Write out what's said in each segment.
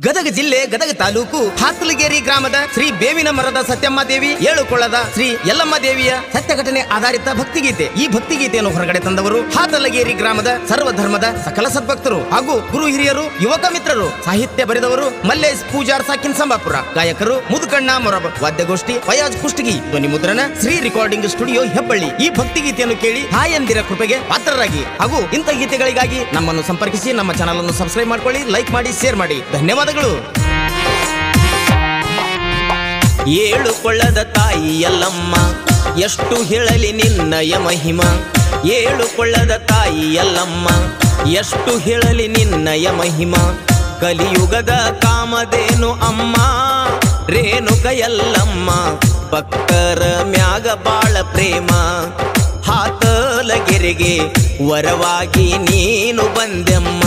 ಗದಗ ಜಿಲ್ಲೆ ಗದಗ ತಾಲೂಕು ಹಾತಲಗೇರಿ ಗ್ರಾಮದ ಶ್ರೀ ಬೇವಿನ ಮರದ ಸತ್ಯಮ್ಮ ದೇವಿ ಏಳುಕೊಳ್ಳದ ಶ್ರೀ ಯಲ್ಲಮ್ಮ ದೇವಿಯ ಸತ್ಯ ಘಟನೆ ಆಧಾರಿತ ಭಕ್ತಿಗೀತೆ. ಈ ಭಕ್ತಿಗೀತೆಯನ್ನು ಹೊರಗಡೆ ತಂದವರು ಹಾತಲಗೇರಿ ಗ್ರಾಮದ ಸರ್ವಧರ್ಮದ ಸಕಲ ಸದ್ಭಕ್ತರು ಹಾಗೂ ಗುರು ಹಿರಿಯರು, ಯುವಕ ಮಿತ್ರರು. ಸಾಹಿತ್ಯ ಬರೆದವರು ಮಲ್ಲೇಶ್ ಪೂಜಾರ್ ಸಾಕಿನ್ ಸಂಬಾಪುರ. ಗಾಯಕರು ಮುದುಕಣ್ಣ ಮೊರಬ. ವಾದ್ಯಗೋಷ್ಠಿ ಫಯಾಜ್ ಕುಷ್ಟಗಿ. ಧ್ವನಿ ಮುದ್ರಣ ಶ್ರೀ ರೆಕಾರ್ಡಿಂಗ್ ಸ್ಟುಡಿಯೋ ಹೆಬ್ಬಳ್ಳಿ. ಈ ಭಕ್ತಿಗೀತೆಯನ್ನು ಕೇಳಿ ತಾಯಂದಿರ ಕೃಪೆಗೆ ಪಾತ್ರರಾಗಿ ಹಾಗೂ ಇಂಥ ಗೀತೆಗಳಿಗಾಗಿ ನಮ್ಮನ್ನು ಸಂಪರ್ಕಿಸಿ. ನಮ್ಮ ಚಾನಲ್ ಅನ್ನು ಸಬ್ಸ್ಕ್ರೈಬ್ ಮಾಡ್ಕೊಳ್ಳಿ, ಲೈಕ್ ಮಾಡಿ, ಶೇರ್ ಮಾಡಿ. ಧನ್ಯವಾದಗಳು. ಏಳು ಕೊಳ್ಳದ ತಾಯಿ ಯಲ್ಲಮ್ಮ, ಎಷ್ಟು ಹೇಳಲಿ ನಿನ್ನಯ ಮಹಿಮ. ಏಳು ಕೊಳ್ಳದ ತಾಯಿ ಯಲ್ಲಮ್ಮ, ಎಷ್ಟು ಹೇಳಲಿ ನಿನ್ನಯ ಮಹಿಮ. ಕಲಿಯುಗದ ಕಾಮಧೇನು ಅಮ್ಮ ರೇಣುಕ ಯಲ್ಲಮ್ಮ, ಭಕ್ತರ ಮ್ಯಾಗ ಬಾಳ ಪ್ರೇಮ. ಹಾತಲಗೆರೆಗೆ ವರವಾಗಿ ನೀನು ಬಂದೆಮ್ಮ.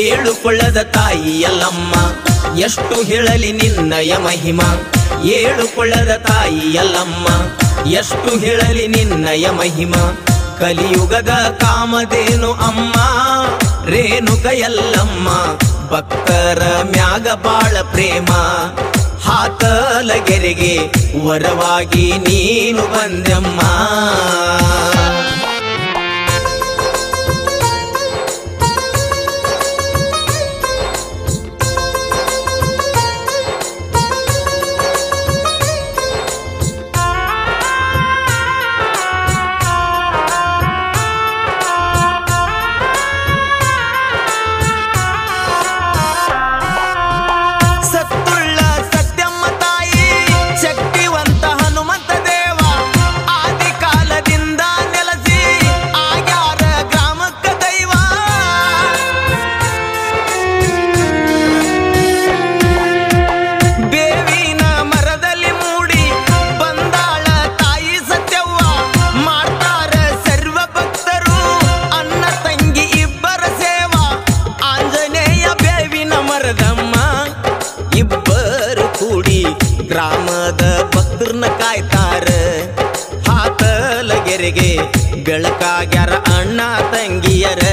ಏಳು ಕೊಳ್ಳದ ತಾಯಿ ಯಲ್ಲಮ್ಮ, ಎಷ್ಟು ಹೇಳಲಿ ನಿನ್ನಯ ಮಹಿಮ. ಏಳು ಕೊಳ್ಳದ ತಾಯಿ ಯಲ್ಲಮ್ಮ, ಎಷ್ಟು ಹೇಳಲಿ ನಿನ್ನಯ ಮಹಿಮ. ಕಲಿಯುಗದ ಕಾಮಧೇನು ಅಮ್ಮ ರೇಣುಕ ಯಲ್ಲಮ್ಮ, ಭಕ್ತರ ಮ್ಯಾಗ ಬಾಳ ಪ್ರೇಮ. ಹಾತಲಗೆರೆಗೆ ವರವಾಗಿ ನೀನು ಬಂದೆಮ್ಮ. ಇಬ್ಬರು ಕೂಡಿ ಗ್ರಾಮದ ಭಕ್ತರನ್ನ ಕಾಯ್ತಾರ. ಹಾತಲಗೆರೆಗೆ ಬೆಳಕಾಗ್ಯಾರ ಅಣ್ಣ ತಂಗಿಯರ.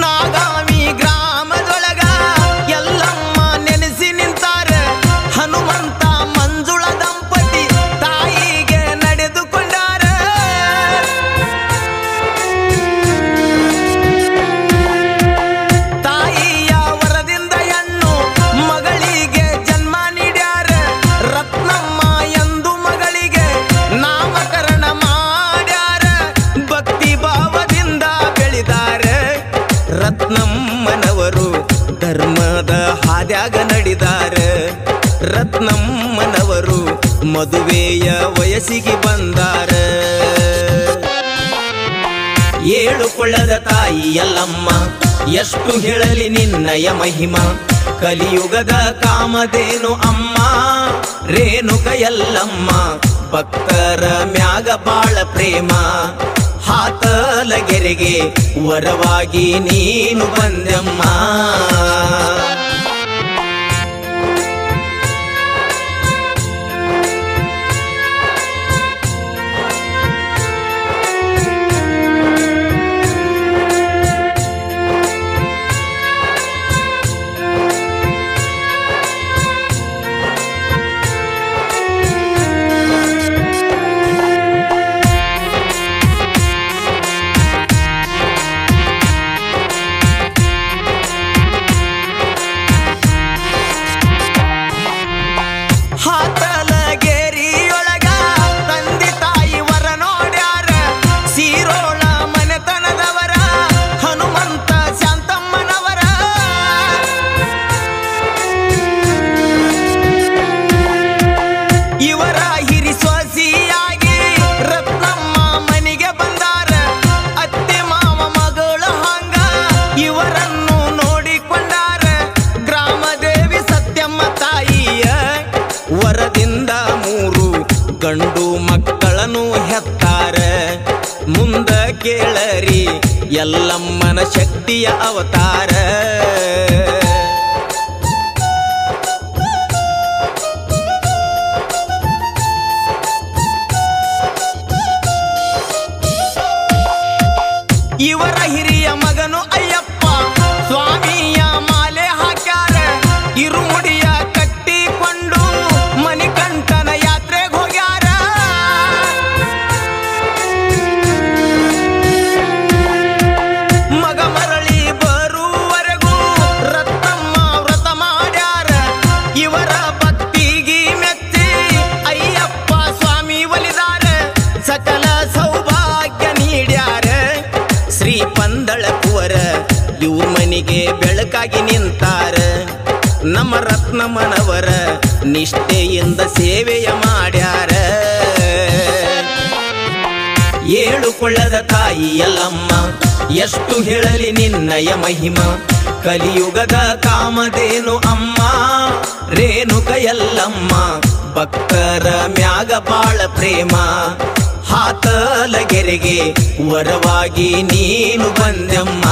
ನಾಗಾವಿ ಗ್ರಾಮದೊಳಗ ಯಲ್ಲಮ್ಮ ನೆನೆಸಿ ನಿಂತಾರ. ಹನುಮಂತ ಮಂಜುಳ ದಂಪತಿ ತಾಯಿಗೆ ನಡೆದುಕೊಂಡಾರ. ತಾಯಿಯ ವರದಿಂದ ಹೆಣ್ಣು ಮಗಳಿಗೆ ಜನ್ಮ ನೀಡ್ಯಾರ. ರತ್ನಮ್ಮ ಎಂದು ಮಗಳಿಗೆ ನಾಮಕರಣ ಮಾಡ್ಯಾರ. ಭಕ್ತಿ ಭಾವದಿಂದ ಬೆಳೆದಾರ. ರತ್ನಮ್ಮನವರು ಧರ್ಮದ ಹಾದ್ಯಾಗ ನಡೆದಾರ. ರತ್ನಮ್ಮನವರು ಮದುವೆಯ ವಯಸ್ಸಿಗೆ ಬಂದಾರ. ಏಳು ಕೊಳ್ಳದ ತಾಯಿ ಯಲ್ಲಮ್ಮ, ಎಷ್ಟು ಹೇಳಲಿ ನಿನ್ನಯ ಮಹಿಮ. ಕಲಿಯುಗದ ಕಾಮಧೇನು ಅಮ್ಮ ರೇಣುಕ ಯಲ್ಲಮ್ಮ, ಭಕ್ತರ ಮ್ಯಾಗ ಬಾಳ ಪ್ರೇಮ. ಹಾತಲಗೆರೆಗೆ ವರವಾಗಿ ನೀನು ಬಂದೆಮ್ಮ. ಹಾತಲಗೇರಿಯೊಳಗ ತಂದೆ ತಾಯಿ ವರ ನೋಡ್ಯಾರ. ಸೀರೋಳ ಮನೆತನದವರ ಹನುಮಂತ ಶಾಂತಮ್ಮನವರ. ಇವರ ಹಿರಿಸೊಸಿಯಾಗಿ ರತ್ನಮ್ಮ ಮನೆಗೆ ಬಂದಾರ. ಅತ್ತೆ ಮಾವ ಮಗಳ ಹಂಗ ಇವರನ್ನು ನೋಡಿಕೊಂಡಾರ. ಗ್ರಾಮದೇವಿ ಸತ್ಯಮ್ಮ ತಾಯಿಯ ವರದಿಂದ 3 ಗಂಡು ಮಕ್ಕಳನ್ನು ಹೆತ್ತಾರ. ಮುಂದ ಕೇಳರಿ ಯಲ್ಲಮ್ಮನ ಶಕ್ತಿಯ ಅವತಾರ. ಇವರ ಹಿರಿಯ ಮಗನು ಅಯ್ಯಪ್ಪ ಸ್ವಾಮಿಯ ಮಾಲೆ ಹಾಕ್ಯಾರ ಇರುಮುಡಿಯ ಕಟ್ಟಿಕೊಂಡು ಮಣಿಕಂಠನ ಯಾತ್ರೆಗೆ ಹೋಗ್ಯಾರ ಮಗ ಮರಳಿ ಬರುವರೆಗೂ ರತ್ನಮ್ಮ ವ್ರತ ಮಾಡ್ಯಾರ ಇವರ ಭಕ್ತಿಗೆ ಮೆಚ್ಚಿ ಅಯ್ಯಪ್ಪ ಸ್ವಾಮಿ ಒಲಿದಾರ ಸಕಲ ಸೌಭಾಗ್ಯ ನೀಡ್ಯಾರ ಶ್ರೀ ಪಂದಳ ಕುವರ ಇವ್ರ ಮನೆಗೆ ಬೆಳಕಾಗಿ ನಿಂತಾರ ನಮ್ಮ ರತ್ನಮ್ಮನವರ ನಿಷ್ಠೆಯಿಂದ ಸೇವೆಯ ಮಾಡ್ಯಾರ ಏಳು ಕೊಳ್ಳದ ತಾಯಿ ಎಲ್ಲಮ್ಮ ಎಷ್ಟು ಹೇಳಲಿ ನಿನ್ನಯ ಮಹಿಮ ಕಲಿಯುಗದ ಕಾಮಧೇನು ಅಮ್ಮ ರೇಣುಕ ಎಲ್ಲಮ್ಮ ಭಕ್ತರ ಮ್ಯಾಗ ಬಾಳ ಪ್ರೇಮ ಹಾತಲಗೆರೆಗೆ ವರವಾಗಿ ನೀನು ಬಂದೆಮ್ಮ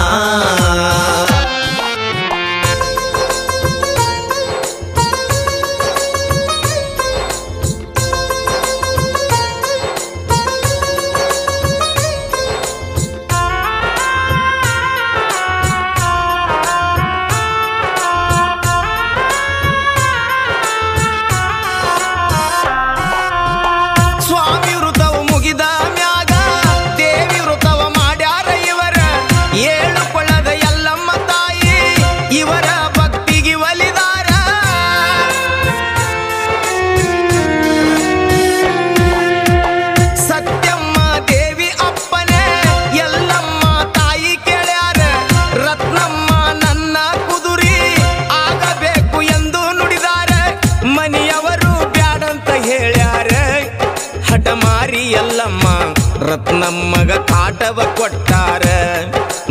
ರತ್ನಮ್ಮಗ ಕಾಟವ ಕೊಟ್ಟಾರ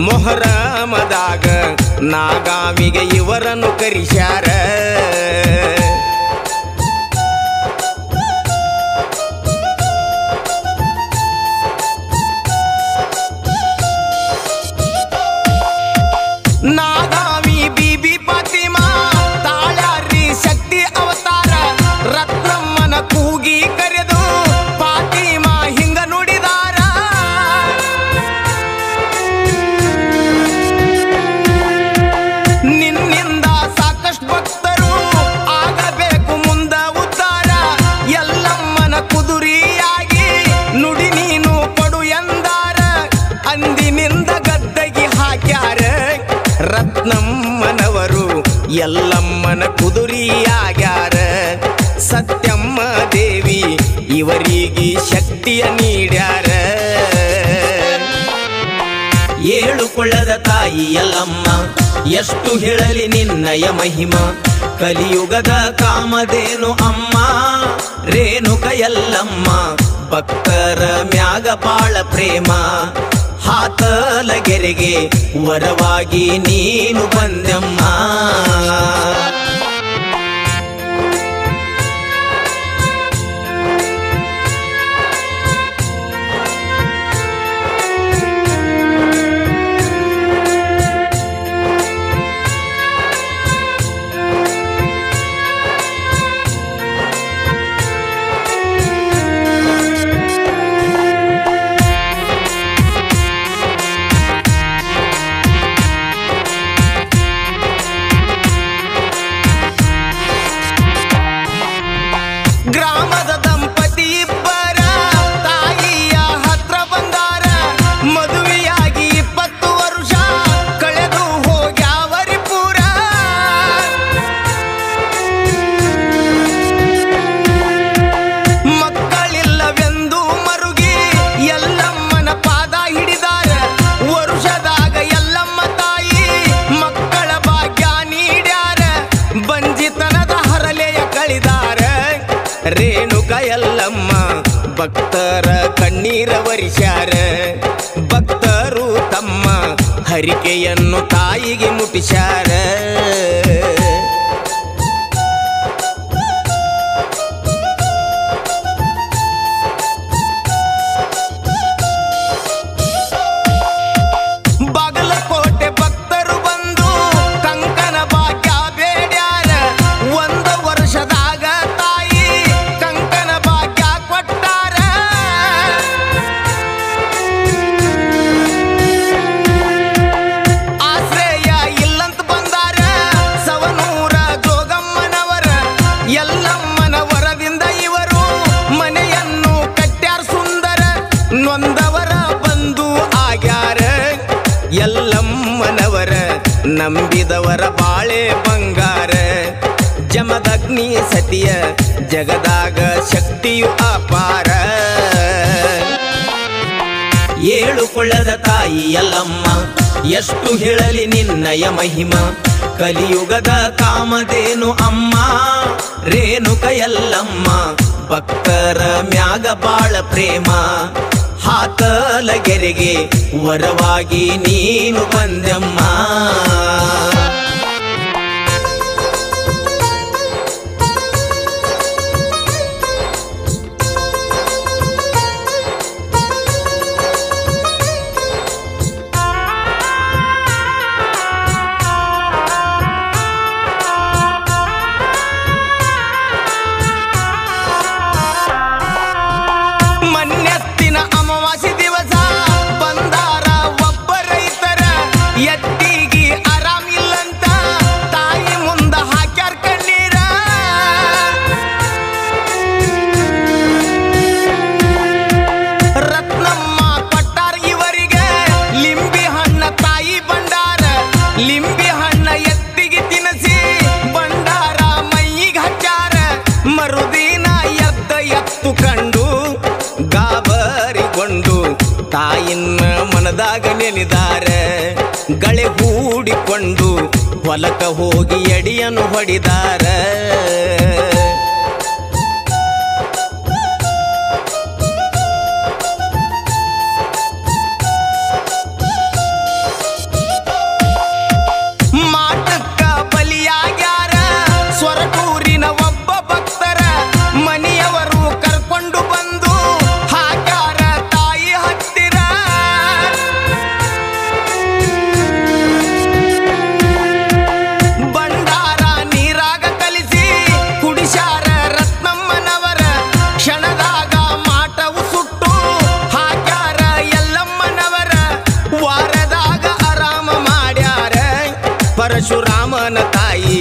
ಮೊಹರಮದಾಗ ನಾಗಾಮಿಗೆ ಇವರನ್ನು ಕರಿಸ್ಯಾರ ನಾಗಾಮಿ ಬೀಬಿ ಫಾತಿಮಾ ತಾಳ್ಯಾರಿ ಶಕ್ತಿ ಅವತಾರ ರತ್ನಮ್ಮನ ಕೂಗಿ ಕರೆದು ಫಾತಿಮಾ ಹಿಂಗ ನುಡಿದಾರ ನಿನ್ನಿಂದ ಸಾಕಷ್ಟು ಭಕ್ತರು ಆಗಬೇಕು ಮುಂದ ಉದ್ಧಾರ ಎಲ್ಲಮ್ಮನ ಕುದುರಿಯಾಗಿ ನುಡಿ ನೀನು ಕೊಡು ಎಂದಾರ ಅಂದಿನಿಂದ ಗದ್ದಗಿ ಹಾಕ್ಯಾರ ರತ್ನಮ್ಮನವರು ಎಲ್ಲಮ್ಮನ ಕುದುರಿಯಾಗ್ಯಾರ ಸತ್ಯಮ್ಮ ದೇವಿ ಇವರಿಗೆ ಶಕ್ತಿಯ ನೀಡ್ಯಾರ ಏಳು ಕೊಳ್ಳದ ತಾಯಿ ಎಲ್ಲಮ್ಮ ಎಷ್ಟು ಹೇಳಲಿ ನಿನ್ನಯ ಮಹಿಮ ಕಲಿಯುಗದ ಕಾಮಧೇನು ಅಮ್ಮ ರೇಣುಕ ಎಲ್ಲಮ್ಮ ಭಕ್ತರ ಮ್ಯಾಗ ಬಾಳ ಪ್ರೇಮ ಹಾತಲಗೆರೆಗೆ ವರವಾಗಿ ನೀನು ಬಂದೆಮ್ಮ ಗ್ರಾಮದ ದಂಪತಿ ಇಬ್ಬರ ತಾಯಿಯ ಹತ್ರ ಬಂದಾರ ಮದುವೆಯಾಗಿ 20 ವರ್ಷ ಕಳೆದು ಹೋಗ್ಯಾವರಿ ಪೂರ ಮಕ್ಕಳಿಲ್ಲವೆಂದು ಮರುಗಿ ಎಲ್ಲಮ್ಮನ ಪಾದ ಹಿಡಿದಾರ ವರುಷದಾಗ ಎಲ್ಲಮ್ಮ ತಾಯಿ ಮಕ್ಕಳ ಭಾಗ್ಯ ನೀಡ್ಯಾರ ಬಂಜಿತನದ ಹರಲೆಯ ಕಳಿದಾರ ರೇಣುಕ ಎಲ್ಲಮ್ಮ ಭಕ್ತರ ಕಣ್ಣೀರ ವರಿಸ್ಯಾರ ಭಕ್ತರು ತಮ್ಮ ಹರಿಕೆಯನ್ನು ತಾಯಿಗೆ ಮುಟ್ಟಿಸ್ಯಾರ ಬಾಗಲಕೋಟೆ ಭಕ್ತರು ಬಂದು ಕಂಕನ ಭಾಗ್ಯ ಬೇಡ್ಯಾರ 1 ವರ್ಷದಾಗ ತಾಯಿ ಕಂಕನ ಭಾಗ್ಯ ಕೊಟ್ಟಾರ ನಂಬಿದವರ ಬಾಳೆ ಬಂಗಾರ. ಜಮದಗ್ನಿ ಸತಿಯ ಜಗದಾಗ ಶಕ್ತಿಯು ಅಪಾರ. ಏಳು ಕೊಳ್ಳದ ತಾಯಿ ಯಲ್ಲಮ್ಮ ಎಷ್ಟು ಹೇಳಲಿ ನಿನ್ನಯ ಮಹಿಮ. ಕಲಿಯುಗದ ಕಾಮಧೇನು ಅಮ್ಮ ರೇಣುಕ ಯಲ್ಲಮ್ಮ. ಭಕ್ತರ ಮ್ಯಾಗ ಬಾಳ ಪ್ರೇಮ. ಹಾತಲಗೆರೆಗೆ ವರವಾಗಿ ನೀನು ಬಂದೆಮ್ಮ. ಎತ್ತಿಗಿ ಆರಾಮಿಲ್ಲಂತ ತಾಯಿ ಮುಂದ ಹಾಕ್ಯಾರ ಕಣ್ಣೀರ. ರತ್ನಮ್ಮ ಕೊಟ್ಟಾರ ಇವರಿಗೆ ಲಿಂಬಿ ಹಣ್ಣ ತಾಯಿ ಬಂಡಾರ. ಲಿಂಬಿ ಹಣ್ಣ ಎತ್ತಿಗೆ ತಿನ್ನಿಸಿ ಬಂಡಾರ ಮೈಯಿಗೆ ಹಚ್ಚಾರ. ಮರುದಿನ ಎತ್ತು ಕಂಡು ಗಾಬರಿಗೊಂಡು ತಾಯಿನ ಮನದಾಗ ನೆನೆದಾರ. ಗಳೆ ಹೂಡಿಕೊಂಡು ಹೊಲಕ ಹೋಗಿ ಎಡಿಯನ್ನು ಹೊಡಿದಾರ. ಮಾಟಕ್ಕ ಬಲಿಯಾಗ್ಯಾರ ಸ್ವರಟೂರಿನ ಒಬ್ಬ ಭಕ್ತರ. ಮನೆಯವರು ಕರ್ಕೊಂಡು ಬಂದು ಹಾಕ್ಯಾರ ತಾಯಿ ಹತ್ತಿರ. ಬಂಡಾರ ನೀರಾಗ ಕಲಿಸಿ ಕುಡಿಸ್ಯಾರ ರತ್ನಮ್ಮನವರ. ಕ್ಷಣದಾಗ ಮಾಟವು ಸುಟ್ಟು ಹಾಕ್ಯಾರ ಯಲ್ಲಮ್ಮನವರ. ವಾರದಾಗ ಆರಾಮ ಮಾಡ್ಯಾರ ಪರಶುರಾಮನ ತಾಯಿ.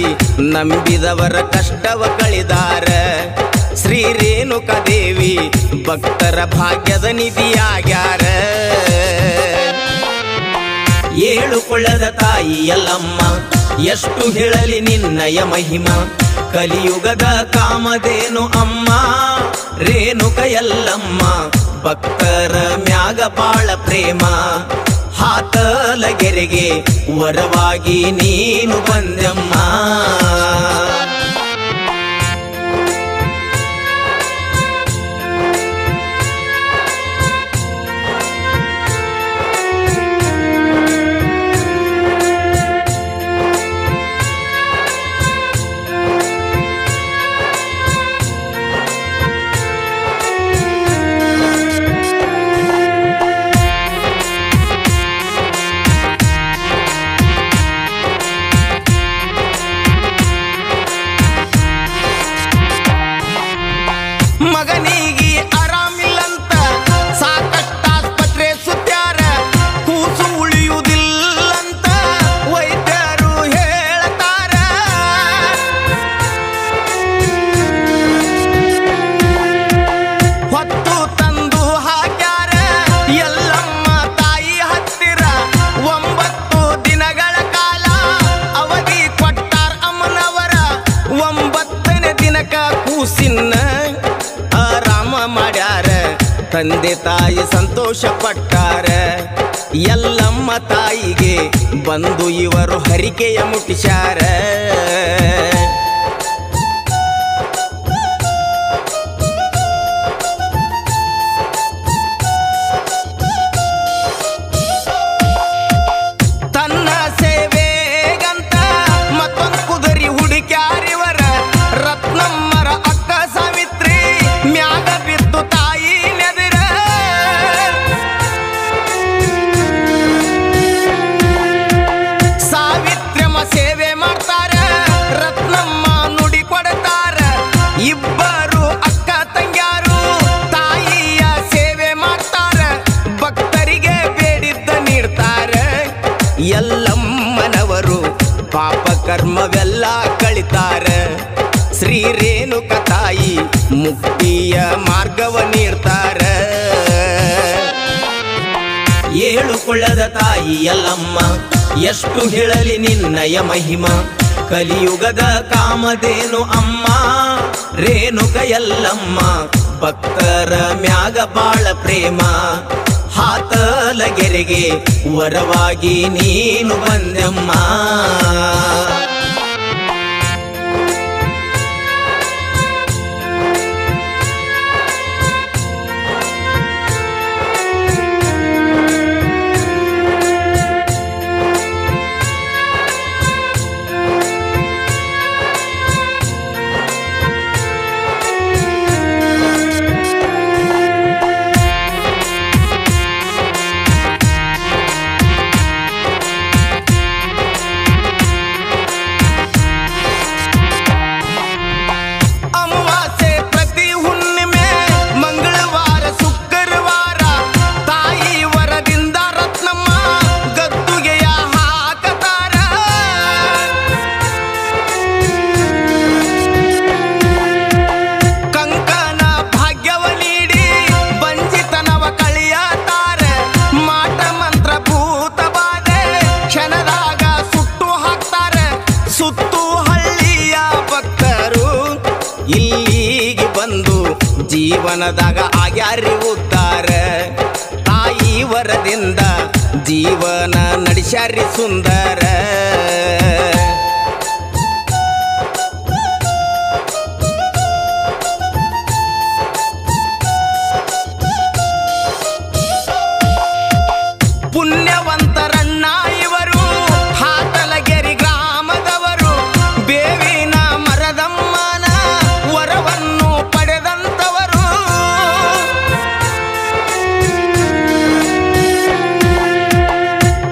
ನಂಬಿದವರ ಕಷ್ಟವ ಕಳಿದಾರ. ಶ್ರೀ ರೇಣುಕಾ ದೇವಿ ಭಕ್ತರ ಭಾಗ್ಯದ ನಿಧಿಯಾಗ್ಯಾರ. ಏಳು ಕೊಳ್ಳದ ತಾಯಿ ಯಲ್ಲಮ್ಮ ಎಷ್ಟು ಹೇಳಲಿ ನಿನ್ನಯ ಮಹಿಮ. ಕಲಿಯುಗದ ಕಾಮಧೇನು ಅಮ್ಮ ರೇಣುಕ ಯಲ್ಲಮ್ಮ. ಭಕ್ತರ ಮ್ಯಾಗ ಬಾಳ ಪ್ರೇಮ. ಹಾತಲಗೆರೆಗೆ ವರವಾಗಿ ನೀನು ಬಂದೆಮ್ಮ. ಮಗನಿಗೆ ಆರಾಮಿಲ್ಲಂತ ಸಾಕಷ್ಟು ಆಸ್ಪತ್ರೆ ಸುತ್ಯಾರ. ಕೂಸು ಉಳಿಯುವುದಿಲ್ಲಂತ ವೈದ್ಯರು ಹೇಳ್ತಾರ. ಹೊತ್ತು ತಂದು ಹಾಕ್ಯಾರ ಯಲ್ಲಮ್ಮ ತಾಯಿ ಹತ್ತಿರ. 9 ದಿನಗಳ ಕಾಲ ಅವಧಿ ಕೊಟ್ಟಾರ ಅಮ್ಮನವರ. 9ನೇ ದಿನಕ ಕೂಸಿನ ಆರಾಮ ಮಾಡ್ಯಾರ. ತಂದೆ ತಾಯಿ ಸಂತೋಷ ಪಟ್ಟಾರ. ಯಲ್ಲಮ್ಮ ತಾಯಿಗೆ ಬಂದು ಇವರು ಹರಿಕೆಯ ಮುಟ್ಟಿಸ್ಯಾರ. ತನ್ನ ಸೇವೆಗಂತ ಮತ್ತೊಂದು ಕುದುರೆ ಹುಡುಕ್ಯಾರಿವರ. ರತ್ನಮ್ಮರ ಅಕ್ಕ ಸಾವಿತ್ರಿ ಮ್ಯಾಗ ಬಿದ್ದು ತಾಯಿ ನೆದರ. ಸಾವಿತ್ರಮ್ಮ ಸೇವೆ ಮಾಡ್ತಾರ. ರತ್ನಮ್ಮ ನುಡಿ ಕೊಡ್ತಾರ. ಇಬ್ಬರು ಅಕ್ಕ ತಂಗ್ಯಾರು ತಾಯಿಯ ಸೇವೆ ಮಾಡ್ತಾರ. ಭಕ್ತರಿಗೆ ಬೇಡಿದ್ದ ನೀಡ್ತಾರ. ಯಲ್ಲಮ್ಮನವರು ಪಾಪ ಕರ್ಮವೆಲ್ಲ ಕಳಿತಾರ. ಶ್ರೀ ರೇಣುಕಾ ತಾಯಿ ಮುಕ್ತಿಯ ಮಾರ್ಗವ ನೀಡ್ತಾರ. ಏಳು ಕೊಳ್ಳದ ತಾಯಿ ಎಲ್ಲಮ್ಮ ಎಷ್ಟು ಹೇಳಲಿ ನಿನ್ನಯ ಮಹಿಮ ಕಲಿಯುಗದ ಕಾಮಧೇನು ಅಮ್ಮ ರೇಣುಕ ಎಲ್ಲಮ್ಮ ಭಕ್ತರ ಮ್ಯಾಗ ಬಾಳ ಪ್ರೇಮ ಹಾತಲಗೆರೆಗೆ ವರವಾಗಿ ನೀನು ಬಂದೆಮ್ಮ ಜೀವನದಾಗ ಆಗ್ಯಾರಿ ಉದ್ಧಾರ ತಾಯಿ ವರದಿಂದ ಜೀವನ ನಡೆಸ್ಯಾರಿ ಸುಂದರ ಪುಣ್ಯವಂತರಣ್ಣ ಇವರು ಹಾತಲಗೆರೆ ಗ್ರಾಮದವರು ಬೇವಿನ ಮರದಮ್ಮನ ವರವನ್ನು ಪಡೆದಂತವರು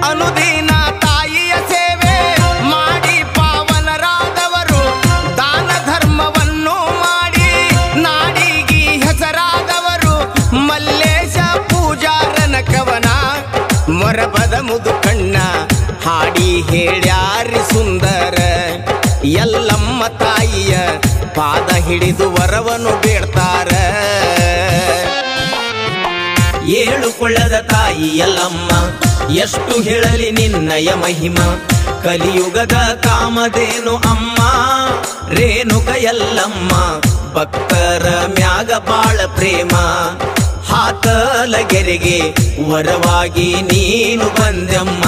ಅನುದಿನ ತಾಯಿಯ ಸೇವೆ ಮಾಡಿ ಪಾವನರಾದವರು ದಾನ ಧರ್ಮವನ್ನು ಮಾಡಿ ನಾಡಿಗೆ ಹೆಸರಾದವರು ಮಲ್ಲೇಶ ಪೂಜಾರನ ಕವನ ಮೊರಬದ ಮುದುಕಣ್ಣ ಹಾಡಿ ಹೇಳ್ಯಾರಿ ಸುಂದರ ಎಲ್ಲಮ್ಮ ತಾಯಿಯ ಪಾದ ಹಿಡಿದು ವರವನ್ನು ಬೇಡ್ತಾರ ಏಳು ಕೊಳ್ಳದ ತಾಯಿ ಎಲ್ಲಮ್ಮ ಎಷ್ಟು ಹೇಳಲಿ ನಿನ್ನಯ ಮಹಿಮ ಕಲಿಯುಗದ ಕಾಮಧೇನು ಅಮ್ಮ ರೇಣುಕ ಎಲ್ಲಮ್ಮ ಭಕ್ತರ ಮ್ಯಾಗ ಬಾಳ ಪ್ರೇಮ ಹಾತಲಗೆರೆಗೆ ವರವಾಗಿ ನೀನು ಬಂದೆಮ್ಮ